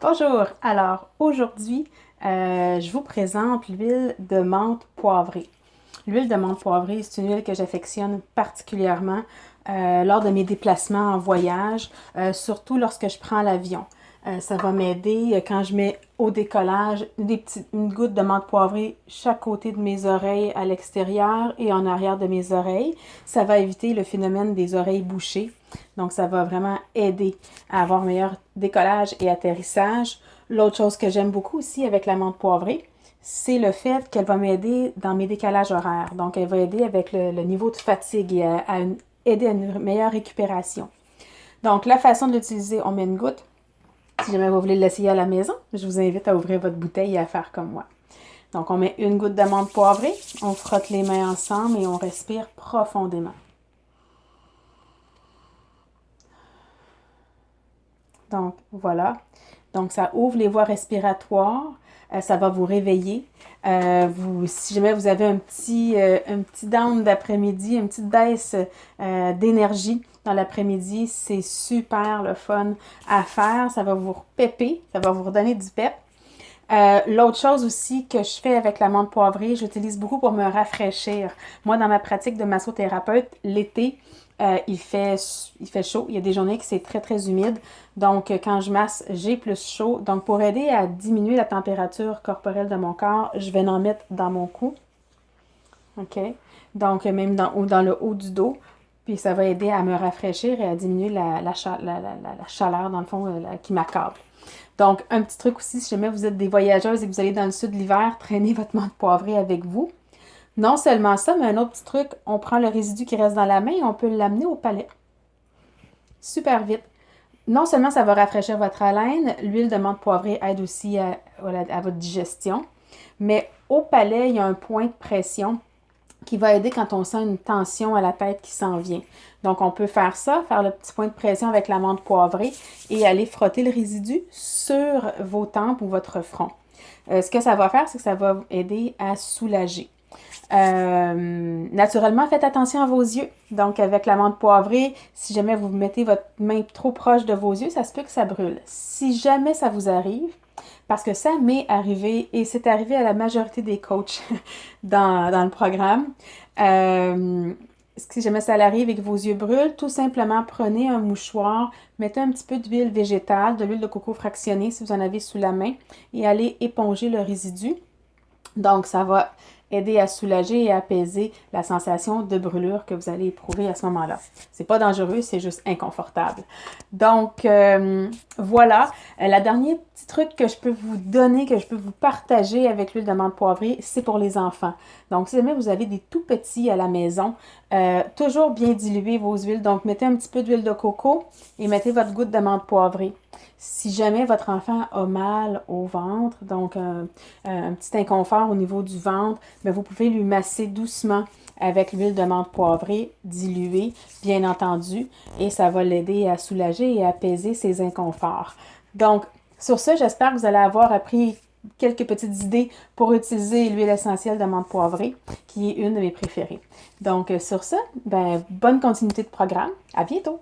Bonjour! Alors, aujourd'hui, je vous présente l'huile de menthe poivrée. L'huile de menthe poivrée, c'est une huile que j'affectionne particulièrement lors de mes déplacements en voyage, surtout lorsque je prends l'avion. Ça va m'aider quand je mets au décollage une goutte de menthe poivrée chaque côté de mes oreilles à l'extérieur et en arrière de mes oreilles. Ça va éviter le phénomène des oreilles bouchées. Donc, ça va vraiment aider à avoir un meilleur décollage et atterrissage. L'autre chose que j'aime beaucoup aussi avec la menthe poivrée, c'est le fait qu'elle va m'aider dans mes décalages horaires. Donc, elle va aider avec le niveau de fatigue et aider à une meilleure récupération. Donc, la façon de l'utiliser, on met une goutte. Si jamais vous voulez l'essayer à la maison, je vous invite à ouvrir votre bouteille et à faire comme moi. Donc, on met une goutte de menthe poivrée, on frotte les mains ensemble et on respire profondément. Donc, voilà. Donc, ça ouvre les voies respiratoires. Ça va vous réveiller. Si jamais vous avez un petit down d'après-midi, une petite baisse d'énergie dans l'après-midi, c'est super le fun à faire. Ça va vous repepper, ça va vous redonner du pep. L'autre chose aussi que je fais avec la menthe poivrée, j'utilise beaucoup pour me rafraîchir. Moi, dans ma pratique de massothérapeute, l'été, il fait chaud. Il y a des journées que c'est très, très humide. Donc, quand je masse, j'ai plus chaud. Donc, pour aider à diminuer la température corporelle de mon corps, je vais en mettre dans mon cou. OK? Donc, même dans le haut du dos. Puis, ça va aider à me rafraîchir et à diminuer la chaleur, dans le fond, qui m'accable. Donc, un petit truc aussi, si jamais vous êtes des voyageuses et que vous allez dans le sud l'hiver, traînez votre menthe poivrée avec vous. Non seulement ça, mais un autre petit truc, on prend le résidu qui reste dans la main et on peut l'amener au palais. Super vite. Non seulement ça va rafraîchir votre haleine, l'huile de menthe poivrée aide aussi à votre digestion, mais au palais, il y a un point de pression qui va aider quand on sent une tension à la tête qui s'en vient. Donc, on peut faire ça, faire le petit point de pression avec la menthe poivrée et aller frotter le résidu sur vos tempes ou votre front. Ce que ça va faire, c'est que ça va aider à soulager. Naturellement, faites attention à vos yeux. Donc, avec la menthe poivrée, si jamais vous mettez votre main trop proche de vos yeux, ça se peut que ça brûle. Si jamais ça vous arrive, parce que ça m'est arrivé, et c'est arrivé à la majorité des coachs dans le programme, si jamais ça arrive et que vos yeux brûlent, tout simplement prenez un mouchoir, mettez un petit peu d'huile végétale, de l'huile de coco fractionnée si vous en avez sous la main, et allez éponger le résidu. Donc, ça va aider à soulager et apaiser la sensation de brûlure que vous allez éprouver à ce moment-là. C'est pas dangereux, c'est juste inconfortable. Donc, voilà. La dernier petit truc que je peux vous donner, que je peux vous partager avec l'huile de menthe poivrée, c'est pour les enfants. Donc, si jamais vous avez des tout petits à la maison, toujours bien diluer vos huiles. Donc, mettez un petit peu d'huile de coco et mettez votre goutte de menthe poivrée. Si jamais votre enfant a mal au ventre, donc un petit inconfort au niveau du ventre, bien, vous pouvez lui masser doucement avec l'huile de menthe poivrée diluée, bien entendu, et ça va l'aider à soulager et à apaiser ses inconforts. Donc, sur ce, j'espère que vous allez avoir appris quelques petites idées pour utiliser l'huile essentielle de menthe poivrée, qui est une de mes préférées. Donc, sur ce, ben, bonne continuité de programme. À bientôt!